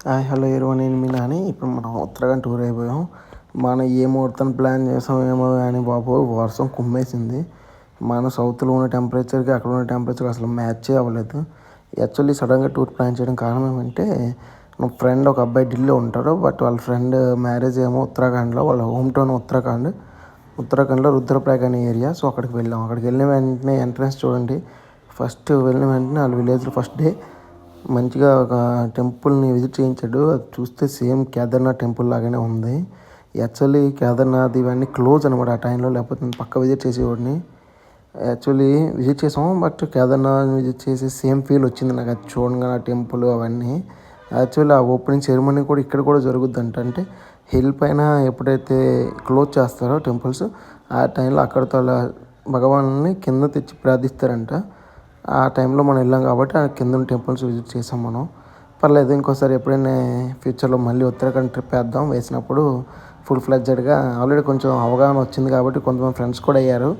Hi hello everyone, నేను మీ నాని. ఇప్పుడు మనం ఉత్తరాఖండ్ టూర్ అయిపోయాం. మనం ఏ ముహూర్తం ప్లాన్ చేసాం ఏమో కానీ బాబు వర్షం కుమ్మేసింది. మన సౌత్లో ఉన్న టెంపరేచర్కి అక్కడ ఉన్న టెంపరేచర్కి అసలు మ్యాచే అవ్వలేదు. యాక్చువల్లీ సడన్గా టూర్ ప్లాన్ చేయడం కారణం ఏమంటే, మా ఫ్రెండ్ ఒక అబ్బాయి ఢిల్లీలో ఉంటారు. బట్ వాళ్ళ ఫ్రెండ్ మ్యారేజ్ ఏమో ఉత్తరాఖండ్లో, వాళ్ళ హోమ్ టౌన్ ఉత్తరాఖండ్లో రుద్రప్రయాగ్ అనే ఏరియా. సో అక్కడికి వెళ్ళాం. అక్కడికి వెళ్ళిన వెంటనే ఎంట్రన్స్ చూడండి. ఫస్ట్ వెళ్ళిన వెంటనే వాళ్ళ విలేజ్లో ఫస్ట్ డే మంచిగా ఒక టెంపుల్ని విజిట్ చేయించాడు. అది చూస్తే సేమ్ కేదార్నాథ్ టెంపుల్ లాగానే ఉంది. యాక్చువల్లీ కేదార్నాథ్ ఇవన్నీ క్లోజ్ అనమాట ఆ టైంలో, లేకపోతే నేను పక్క విజిట్ చేసేవాడిని. యాక్చువల్లీ విజిట్ చేసాము, బట్ కేదార్నాథ్ విజిట్ చేసి సేమ్ ఫీల్ వచ్చింది నాకు. అది చూడగా ఆ టెంపుల్ అవన్నీ. యాక్చువల్లీ ఆ ఓపెనింగ్ సెరమనీ కూడా ఇక్కడ కూడా జరుగుద్దంట. అంటే హిల్ పైన ఎప్పుడైతే క్లోజ్ చేస్తారో టెంపుల్స్, ఆ టైంలో అక్కడితో భగవాన్ని కింద తెచ్చి ప్రార్థిస్తారంట. ఆ టైంలో మనం వెళ్ళాం కాబట్టి ఆ కింద టెంపుల్స్ విజిట్ చేసాం మనం. పర్లేదు, ఇంకోసారి ఎప్పుడైనా ఫ్యూచర్లో మళ్ళీ ఉత్తరాఖండ్ ట్రిప్ వేసినప్పుడు ఫుల్ ఫ్లెడ్జెడ్గా ఆల్రెడీ కొంచెం అవగాహన వచ్చింది కాబట్టి కొంతమంది ఫ్రెండ్స్ కూడా అయ్యారు.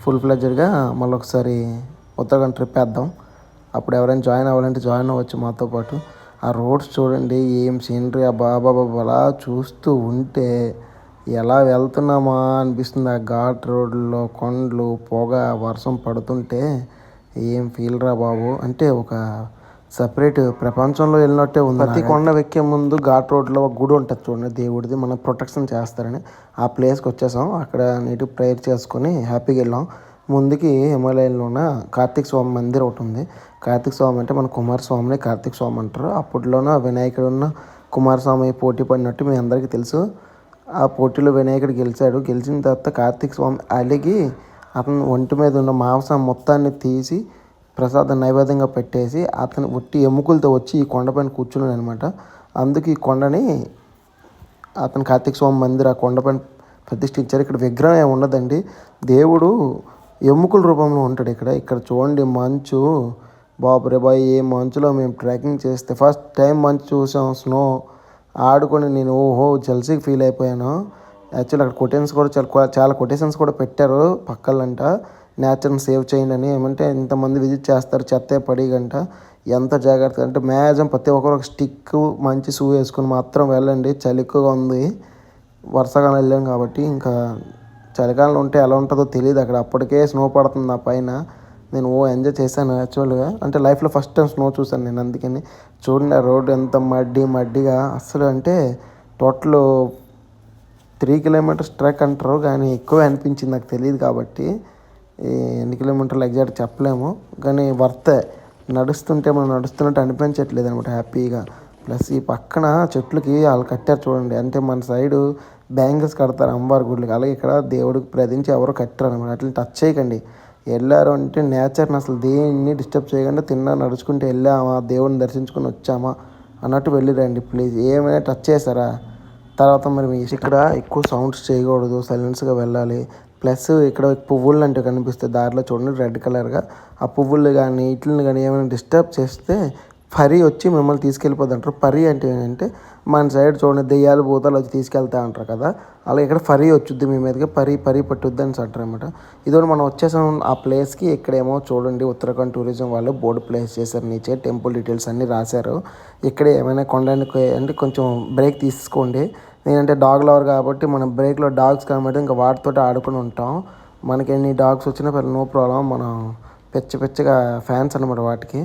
ఫుల్ ఫ్లెడ్జెడ్గా మళ్ళీ ఒకసారి ఉత్తరాఖండ్ ట్రిప్ వేద్దాం. అప్పుడు ఎవరైనా జాయిన్ అవ్వాలంటే జాయిన్ అవ్వచ్చు మాతో పాటు. ఆ రోడ్స్ చూడండి, ఏం సీనరీ, ఆ బాబా అలా చూస్తూ ఉంటే ఎలా వెళ్తున్నామా అనిపిస్తుంది. ఆ ఘాట్ రోడ్లో కొండలు, పొగ, వర్షం పడుతుంటే ఏం ఫీల్ రా బాబు. అంటే ఒక సపరేట్ ప్రపంచంలో వెళ్ళినట్టే ఉంది. ప్రతి కొండ ఎక్కే ముందు ఘాట్ రోడ్లో ఒక గుడి ఉంటుంది చూడండి, దేవుడిది, మనం ప్రొటెక్షన్ చేస్తారని. ఆ ప్లేస్కి వచ్చేసాం. అక్కడ నీటి ప్రేయర్ చేసుకొని హ్యాపీగా వెళ్ళాం. ముందుకి హిమాలయంలో ఉన్న కార్తీక స్వామి మందిర్ ఒకటి ఉంది. కార్తీక స్వామి అంటే మన కుమారస్వామిని కార్తీక స్వామి అంటారు. అప్పట్లోన వినాయకుడు ఉన్న కుమారస్వామి పోటీ పడినట్టు మీ అందరికీ తెలుసు. ఆ పోటీలో వినాయకుడు గెలిచాడు. గెలిచిన తర్వాత కార్తీక స్వామి అలిగి అతను ఒంటి మీద ఉన్న మాంసం మొత్తాన్ని తీసి ప్రసాదం నైవేద్యంగా పెట్టేసి అతను ఒట్టి ఎముకలతో వచ్చి ఈ కొండపైన కూర్చున్నాడు అనమాట. అందుకు ఈ కొండని అతను కార్తీక స్వామి మందిర్ ఆ కొండపైన ప్రతిష్ఠించారు. ఇక్కడ విగ్రహం ఏమి ఉండదండి, దేవుడు ఎముకల రూపంలో ఉంటాడు. ఇక్కడ చూడండి మంచు, బాబు రే బాయ్, ఏ మంచులో మేము ట్రెక్కింగ్ చేస్తే ఫస్ట్ టైం మంచు చూసాం. స్నో ఆడుకొని నేను ఓహో జల్సీకి ఫీల్ అయిపోయాను. యాక్చువల్లీ అక్కడ కొటేషన్స్ కూడా చాలా కొటేషన్స్ కూడా పెట్టారు పక్కలంట, నేచర్ని సేవ్ చేయండి అని. ఏమంటే ఇంతమంది విజిట్ చేస్తారు, చెత్తే పడి గంట ఎంత జాగ్రత్త అంటే మ్యాక్సిమం ప్రతి ఒక్కరు ఒక స్టిక్ మంచి షూ వేసుకుని మాత్రం వెళ్ళండి. చలి ఎక్కువగా ఉంది, వర్షాకాలం వెళ్ళాం కాబట్టి. ఇంకా చలికాలంలో ఉంటే ఎలా ఉంటుందో తెలియదు. అక్కడ అప్పటికే స్నో పడుతుంది నా పైన. నేను ఎంజాయ్ చేశాను యాక్చువల్గా. అంటే లైఫ్లో ఫస్ట్ టైం స్నో చూశాను నేను. అందుకని చూడండి ఆ రోడ్డు ఎంత మడ్డిగా అస్సలు. అంటే టోటల్ 3 కిలోమీటర్స్ ట్రెక్ అంటారు, కానీ ఎక్కువ అనిపించింది నాకు తెలియదు కాబట్టి. ఎన్ని కిలోమీటర్లు ఎగ్జాక్ట్ చెప్పలేము, కానీ వర్తే. నడుస్తుంటే మనం నడుస్తున్నట్టు అనిపించట్లేదు అనమాట, హ్యాపీగా. ప్లస్ ఈ పక్కన చెట్లకి వాళ్ళు కట్టారు చూడండి. అంటే మన సైడు బ్యాంగిల్స్ కడతారు అమ్మవారి గుడికి, అలాగే ఇక్కడ దేవుడికి ప్రదించి ఎవరు కట్టారు అనమాట. అట్లా టచ్ చేయకండి. వెళ్ళారు అంటే నేచర్ని అసలు దేన్ని డిస్టర్బ్ చేయకుండా నడుచుకుంటూ వెళ్ళామా, దేవుడిని దర్శించుకొని వచ్చామా అన్నట్టు వెళ్ళిరండి ప్లీజ్. ఏమైనా టచ్ చేశారా తర్వాత మరి ఇక్కడ ఎక్కువ సౌండ్స్ చేయకూడదు, సైలెన్స్గా వెళ్ళాలి. ప్లస్ ఇక్కడ పువ్వులు అంటే కనిపిస్తాయి దారిలో చూడండి, రెడ్ కలర్గా. ఆ పువ్వులు కానీ ఇట్లని కానీ ఏమైనా డిస్టర్బ్ చేస్తే పరి వచ్చి మిమ్మల్ని తీసుకెళ్ళిపోద్ది అంటారు. పరి అంటే ఏంటంటే మన సైడ్ చూడండి దెయ్యాలు భూతాలు వచ్చి తీసుకెళ్తా అంటారు కదా, అలా ఇక్కడ పరి వచ్చుద్ది మీ మీదకి, పరి పట్టుద్ది అని అంటారు అనమాట. ఇదో మనం వచ్చేసాం ఆ ప్లేస్కి. ఇక్కడేమో చూడండి ఉత్తరాఖండ్ టూరిజం వాళ్ళు బోర్డు ప్లేస్ చేశారు, నీచే టెంపుల్ డీటెయిల్స్ అన్నీ రాశారు. ఇక్కడ ఏమైనా కొనడానికి అంటే కొంచెం బ్రేక్ తీసుకోండి. నేనంటే డాగ్ లవర్ కాబట్టి మనం బ్రేక్లో డాగ్స్ కనబడితే ఇంకా వాటితో ఆడుకుని ఉంటాం. మనకి ఎన్ని డాగ్స్ వచ్చినా పెద్ద నో ప్రాబ్లం. మనం పిచ్చగా ఫ్యాన్స్ అనమాట వాటికి.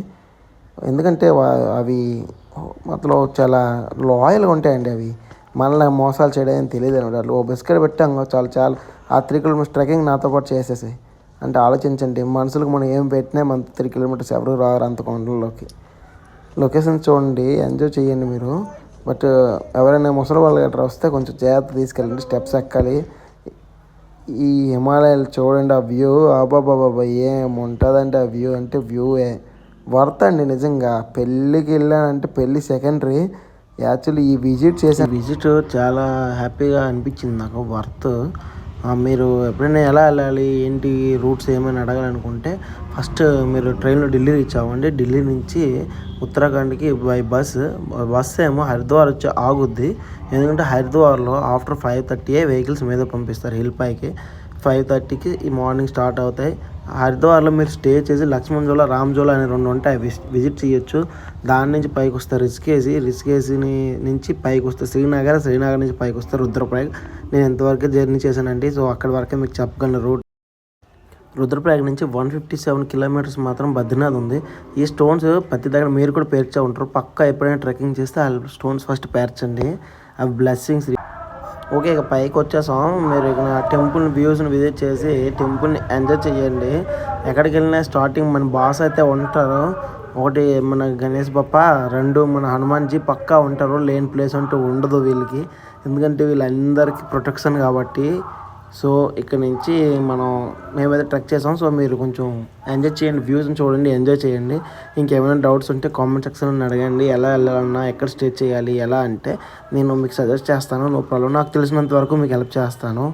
ఎందుకంటే అవి మొత్తంలో చాలా లాయల్గా ఉంటాయండి. అవి మనల్ని మోసాలు చేయడం తెలియదు అనమాట. ఓ బిస్కెట్ పెట్టాం చాలా ఆ 3 కిలోమీటర్స్ ట్రెక్కింగ్ నాతో పాటు చేసేసాయి. అంటే ఆలోచించండి, మనుషులకు మనం ఏం పెట్టినా మన 3 కిలోమీటర్స్ ఎవరు రారు అంత కొండల్లోకి. లొకేషన్ చూడండి, ఎంజాయ్ చేయండి మీరు. బట్ ఎవరైనా ముసలి వాళ్ళు గట్రా వస్తే కొంచెం జాగ్రత్త తీసుకెళ్ళండి, స్టెప్స్ ఎక్కాలి. ఈ హిమాలయాలు చూడండి, ఆ వ్యూ అబాబాబా ఏముంటుందంటే ఆ వ్యూ అంటే వ్యూవే వర్త్ అండి నిజంగా. పెళ్ళికి వెళ్ళానంటే పెళ్ళి సెకండరీ. యాక్చువల్లీ ఈ విజిట్ చాలా హ్యాపీగా అనిపించింది నాకు, వర్త్. మీరు ఎప్పుడైనా ఎలా వెళ్ళాలి ఏంటి రూట్స్ ఏమైనా అడగాలనుకుంటే ఫస్ట్ మీరు ట్రైన్లో ఢిల్లీ రీచ్ అవ్వండి. ఢిల్లీ నుంచి ఉత్తరాఖండ్కి బై బస్ ఏమో హరిద్వార్ వచ్చి ఆగుద్ది. ఎందుకంటే హరిద్వార్లో ఆఫ్టర్ 5:30 వెహికల్స్ మీద పంపిస్తారు హిల్ పైకి. 5:30కి ఈ మార్నింగ్ స్టార్ట్ అవుతాయి. హరిద్వార్లో మీరు స్టే చేసి లక్ష్మణ్ జోలా, రామ్ జోలా అనే 2 ఉంటాయి, విజిట్ చేయొచ్చు. దాని నుంచి పైకి వస్తే రిషికేశ్ నుంచి పైకి వస్తే శ్రీనగర్ నుంచి పైకి వస్తే రుద్రప్రయాగ్. నేను ఎంతవరకు జర్నీ చేశానండి, సో అక్కడి వరకే మీకు చెప్పగలను రూట్. రుద్రప్రయాగ్ నుంచి 157 కిలోమీటర్స్ మాత్రం బద్రీనాథ్ ఉంది. ఈ స్టోన్స్ ప్రతి దగ్గర మీరు కూడా పేర్చే ఉంటారు. పక్కా ఎప్పుడైనా ట్రెక్కింగ్ చేస్తే ఆ స్టోన్స్ ఫస్ట్ పేర్చండి, అవి బ్లెస్సింగ్స్. ఓకే, ఇక పైకి వచ్చేసాం. మీరు ఇక టెంపుల్ వ్యూస్ని విజిట్ చేసి టెంపుల్ని ఎంజాయ్ చేయండి. ఎక్కడికి వెళ్ళినా స్టార్టింగ్ మన బాస్ అయితే ఉంటారు. ఒకటి మన గణేష్ బప్ప, 2 మన హనుమాన్జీ పక్కా ఉంటారు. లేని ప్లేస్ అంటూ ఉండదు వీళ్ళకి, ఎందుకంటే వీళ్ళందరికీ ప్రొటెక్షన్ కాబట్టి. సో ఇక్కడ నుంచి మేమైతే ట్రెక్ చేసాం. సో మీరు కొంచెం ఎంజాయ్ చేయండి, వ్యూస్ని చూడండి, ఎంజాయ్ చేయండి. ఇంకేమైనా డౌట్స్ ఉంటే కామెంట్ సెక్షన్లో అడగండి. ఎలా వెళ్ళాలన్నా, ఎక్కడ స్టే చేయాలి, ఎలా అంటే నేను మీకు సజెస్ట్ చేస్తాను. నో ప్రాబ్లం, నాకు తెలిసినంత వరకు మీకు హెల్ప్ చేస్తాను.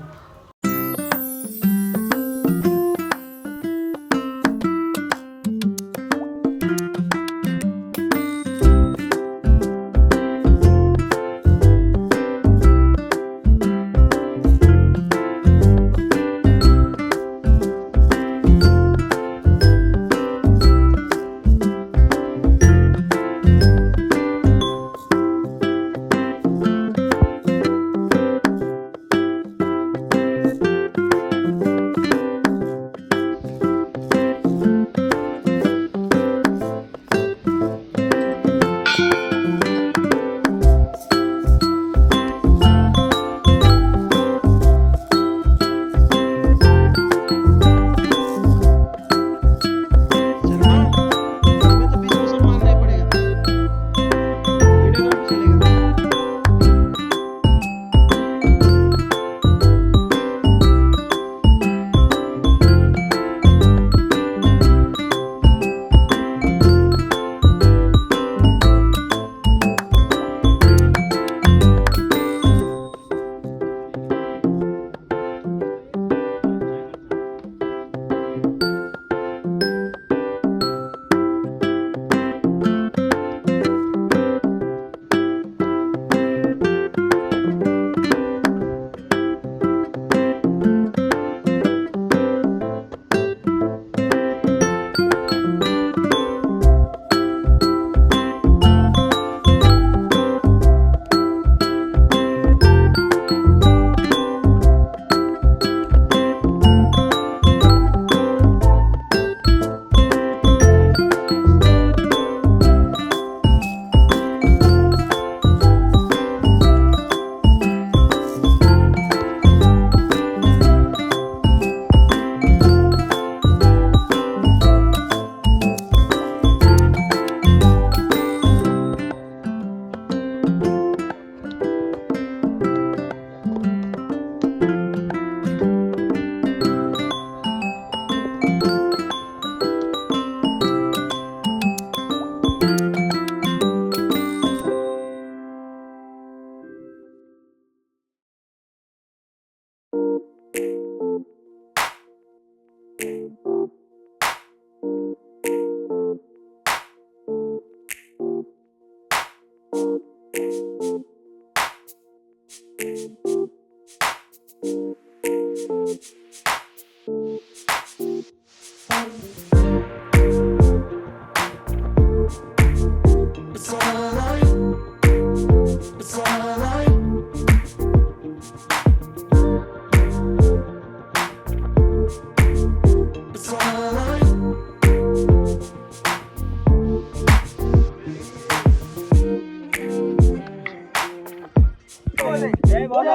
बोले